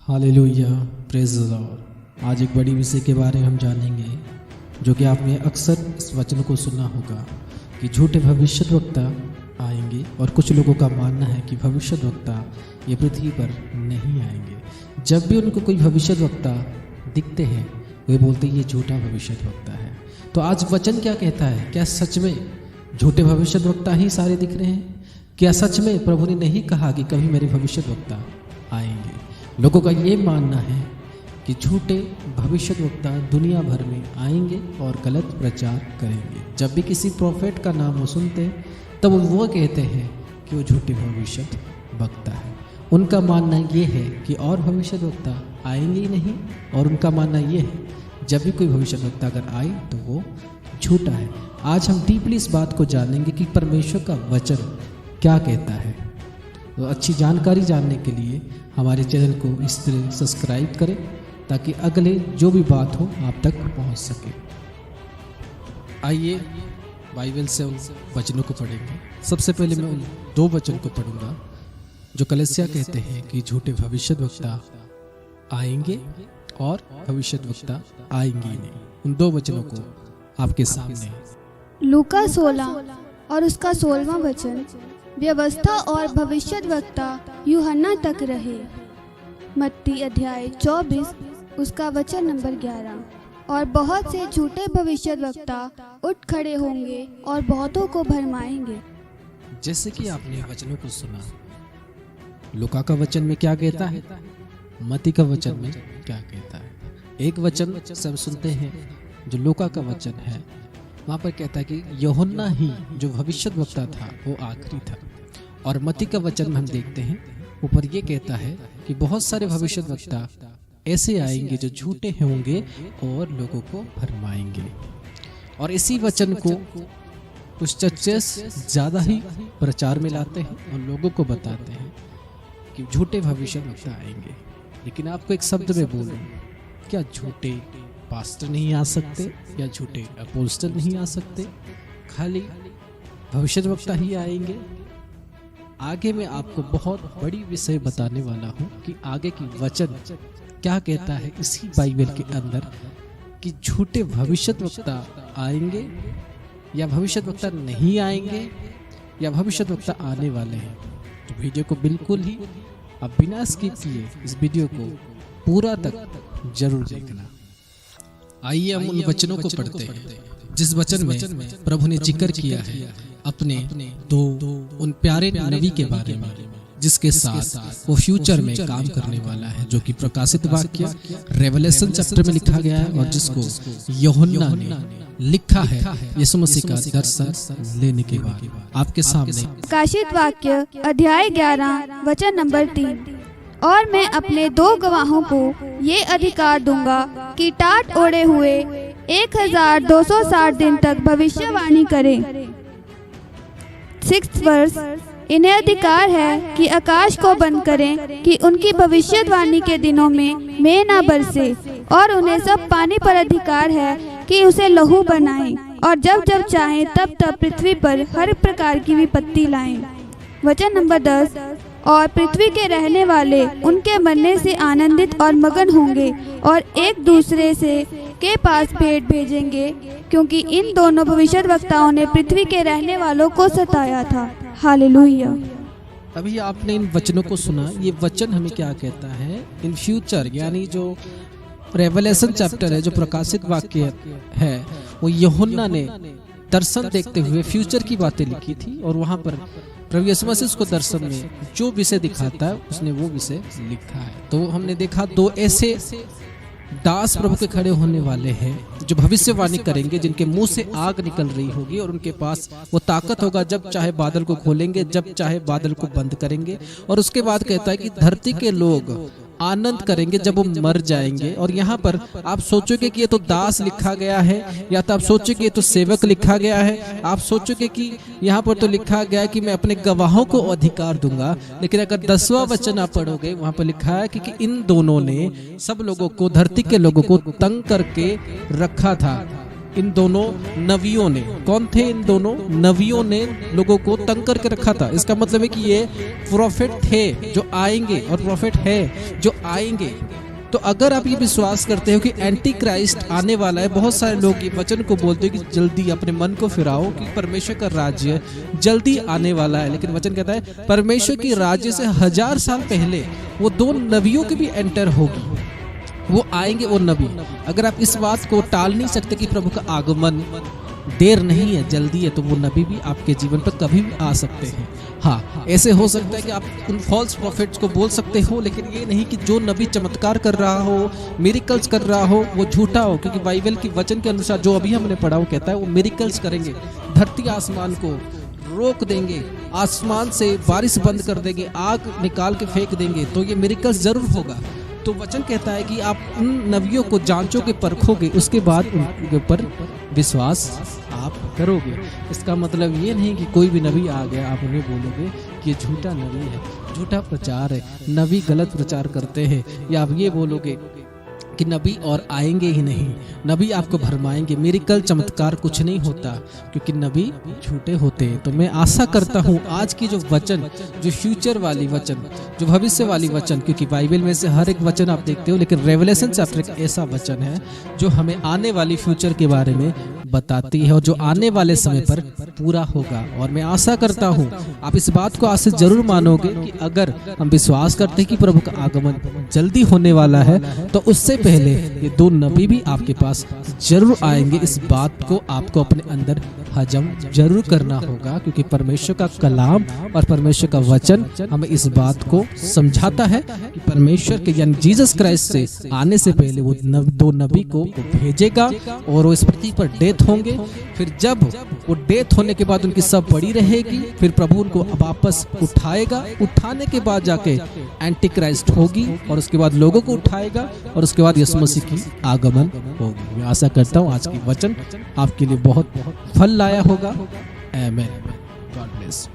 Hallelujah, praise the Lord. आज एक बड़ी विषय के बारे में हम जानेंगे, जो कि आपने अक्सर इस वचन को सुना होगा कि झूठे भविष्यद्वक्ता आएंगे, और कुछ लोगों का मानना है कि भविष्यद्वक्ता ये पृथ्वी पर नहीं आएंगे। जब भी उनको कोई भविष्यद्वक्ता दिखते हैं, वे बोलते हैं ये झूठा भविष्यद्वक्ता है। तो आज वचन क्या कहता है? क्या सच में झूठे भविष्यद्वक्ता ही सारे दिख रहे हैं? क्या सच में प्रभु ने नहीं कहा कि कभी मेरे भविष्यद्वक्ता आएंगे? लोगों का ये मानना है कि झूठे भविष्यद्वक्ता दुनिया भर में आएंगे और गलत प्रचार करेंगे। जब भी किसी प्रोफेट का नाम वो सुनते तब वो कहते हैं कि वो झूठे भविष्यद्वक्ता है। उनका मानना ये है कि और भविष्यद्वक्ता आएंगे ही नहीं, और उनका मानना ये है जब भी कोई भविष्यद्वक्ता अगर आए तो वो झूठा है। आज हम डीपली इस बात को जानेंगे कि परमेश्वर का वचन क्या कहता है। तो अच्छी जानकारी जानने के लिए हमारे चैनल को इस तरह सब्सक्राइब करें, ताकि अगले जो भी बात हो आप तक पहुंच सके। आइए बाइबल से उन वचनों को पढ़ेंगे। सबसे पहले मैं उन दो वचन को पढ़ूंगा जो कलीसिया कहते हैं कि झूठे भविष्यद्वक्ता आएंगे और भविष्यद्वक्ता आएंगे ही नहीं। उन दो वचनों को आपके सामने। लूका 16 और उसका 16वां वचन, व्यवस्था और भविष्यद्वक्ता यूहन्ना तक रहे। मत्ती अध्याय 24 उसका वचन नंबर 11। और बहुत से झूठे भविष्यद्वक्ता उठ खड़े होंगे और बहुतों को भरमाएंगे। जैसे कि आपने वचनों को सुना, लूका का वचन में क्या कहता है, मत्ती का वचन में क्या कहता है। एक वचन सब सुनते हैं जो लूका का वचन है, वहाँ पर कहता है कि यूहन्ना ही जो भविष्यद्वक्ता था वो आखिरी था। और मत्ती का वचन में हम देखते हैं ऊपर ये कहता है कि बहुत सारे भविष्यद्वक्ता ऐसे आएंगे जो झूठे होंगे और लोगों को भरमाएंगे। और इसी वचन को कुछ चर्चेस ज़्यादा ही प्रचार में लाते हैं और लोगों को बताते हैं कि झूठे भविष्यद्वक्ता आएंगे। लेकिन आपको एक शब्द में बोलूं, क्या झूठे पास्टर नहीं आ सकते या झूठे अपोस्टल नहीं आ सकते? खाली भविष्यद्वक्ता ही आएंगे? आगे मैं आपको बहुत बड़ी विषय बताने वाला हूं कि आगे की वचन क्या कहता है इसी बाइबल के अंदर, कि झूठे भविष्यद्वक्ता आएंगे या भविष्यद्वक्ता नहीं आएंगे या भविष्यद्वक्ता आने वाले हैं। तो वीडियो को बिल्कुल ही अब बिना स्किप किए इस वीडियो को पूरा तक जरूर देखना। आइए हम उन वचनों को पढ़ते हैं जिस वचन में प्रभु ने जिक्र किया है अपने दो उन प्यारे नबी के बारे में, जिसके साथ वो फ्यूचर में काम करने वाला है, जो कि प्रकाशित वाक्य रेवलेशन चैप्टर में लिखा गया है और जिसको यूहन्ना ने लिखा है यीशु मसीह का दर्शन लेने के बाद। आपके सामने प्रकाशित वाक्य अध्याय 11 वचन नंबर 3। और मैं अपने 2 गवाहों को ये अधिकार दूंगा कि टाट ओढ़े हुए 1260 दिन तक भविष्यवाणी करें। 6th वर्ष, इन्हें अधिकार है कि आकाश को बंद करें कि उनकी भविष्यवाणी के दिनों में मेघ न बरसे, और उन्हें सब पानी पर अधिकार है कि उसे लहू बनाएं, और जब जब चाहें तब तब पृथ्वी पर हर प्रकार की विपत्ति लाएं। वचन नंबर 10। और पृथ्वी के रहने वाले उनके मरने से आनंदित और मगन होंगे और एक दूसरे से के पास भेंट भेजेंगे, क्योंकि इन दोनों भविष्यद्वक्ताओं ने पृथ्वी के रहने वालों को सताया था। हालेलुया। अभी आपने इन वचनों को सुना। ये वचन हमें क्या कहता है? इन फ्यूचर, यानी जो रेवलेशन चैप्टर है, जो प्रकाशित वाक्य है, वो यूहन्ना ने दर्शन देखते हुए फ्यूचर की बातें लिखी थी, और वहां पर प्रभु यीशु मसीह उसको दर्शन में जो विषय दिखाता है उसने वो विषय लिखा है। तो हमने देखा 2 ऐसे दास प्रभु के खड़े होने वाले हैं जो भविष्यवाणी करेंगे, जिनके मुंह से आग निकल रही होगी, और उनके पास वो ताकत होगा जब चाहे बादल को खोलेंगे, जब चाहे बादल को बंद करेंगे। और उसके बाद कहता है कि धरती के लोग आनंद करेंगे जब वो मर जाएंगे। और यहाँ पर आप सोचोगे कि ये तो दास लिखा गया है, या तो आप सोचोगे ये तो सेवक लिखा गया है, आप सोचोगे कि यहाँ पर तो लिखा गया है कि मैं अपने गवाहों को अधिकार दूंगा। लेकिन अगर 10वां वचन आप पढ़ोगे, वहां पर लिखा है कि इन दोनों ने सब लोगों को, धरती के लोगों को तंग करके रखा था। इन दोनों नबियों ने, कौन थे इन दोनों नबियों ने लोगों को तंग करके रखा था। इसका मतलब है कि ये प्रोफेट थे जो आएंगे और प्रोफेट है जो आएंगे। तो अगर आप ये विश्वास करते हो कि एंटी क्राइस्ट आने वाला है, बहुत सारे लोग ये वचन को बोलते हैं कि जल्दी अपने मन को फिराओ कि परमेश्वर का राज्य जल्दी आने वाला है, लेकिन वचन कहता है परमेश्वर की राज्य से 1000 साल पहले वो 2 नबियों की भी एंटर होगी, वो आएंगे वो नबी। अगर आप इस बात को टाल नहीं सकते कि प्रभु का आगमन देर नहीं है, जल्दी है, तो वो नबी भी आपके जीवन पर कभी भी आ सकते हैं। हाँ, ऐसे हो सकता है कि आप उन फॉल्स प्रॉफिट्स को बोल सकते हो, लेकिन ये नहीं कि जो नबी चमत्कार कर रहा हो, मिरेकल्स कर रहा हो, वो झूठा हो। क्योंकि बाइबल की वचन के अनुसार जो अभी हमने पढ़ा वो कहता है वो मिरेकल्स करेंगे, धरती आसमान को रोक देंगे, आसमान से बारिश बंद कर देंगे, आग निकाल के फेंक देंगे, तो ये मिरेकल्स जरूर होगा। तो वचन कहता है कि आप उन नबियों को जांचोगे, परखोगे, उसके बाद उनके ऊपर विश्वास आप करोगे। इसका मतलब ये नहीं कि कोई भी नबी आ गया आप उन्हें बोलोगे कि ये झूठा नबी है, झूठा प्रचार है, नबी गलत प्रचार करते हैं, या आप ये बोलोगे कि नबी और आएंगे ही नहीं, नबी आपको भरमाएंगे, मिरेकल चमत्कार कुछ नहीं होता, क्योंकि नबी झूठे होते हैं। तो मैं आशा करता हूँ आज की जो वचन, जो फ्यूचर वाली वचन, जो भविष्य वाली वचन, क्योंकि बाइबल में से हर एक वचन आप देखते हो, लेकिन रेवलेशन चैप्टर एक ऐसा वचन है जो हमें आने वाली फ्यूचर के बारे में बताती है और जो आने वाले समय पर पूरा होगा। और मैं आशा करता हूँ आप इस बात को आज से जरूर मानोगे कि अगर हम विश्वास करते हैं कि प्रभु का आगमन जल्दी होने वाला है, तो उससे पहले ये 2 नबी भी आपके पास जरूर आएंगे। इस बात को आपको अपने अंदर हजम जरूर करना होगा, क्योंकि परमेश्वर का कलाम और परमेश्वर का वचन हमें इस बात को समझाता है कि परमेश्वर के यानी जीसस क्राइस्ट से आने से पहले वो 2 नबी को भेजेगा और वो इस पृथ्वी पर डेथ होंगे। फिर जब वो डेथ होने के बाद उनकी सब पड़ी रहेगी, फिर प्रभु उनको वापस उठाएगा, उठाने के बाद जाके एंटी क्राइस्ट होगी और उसके बाद लोगों को उठाएगा और उसके बाद यीशु मसीह की आगमन होगी। मैं आशा करता हूँ आज की वचन आपके लिए बहुत फल लाया होगा। आमीन। God bless.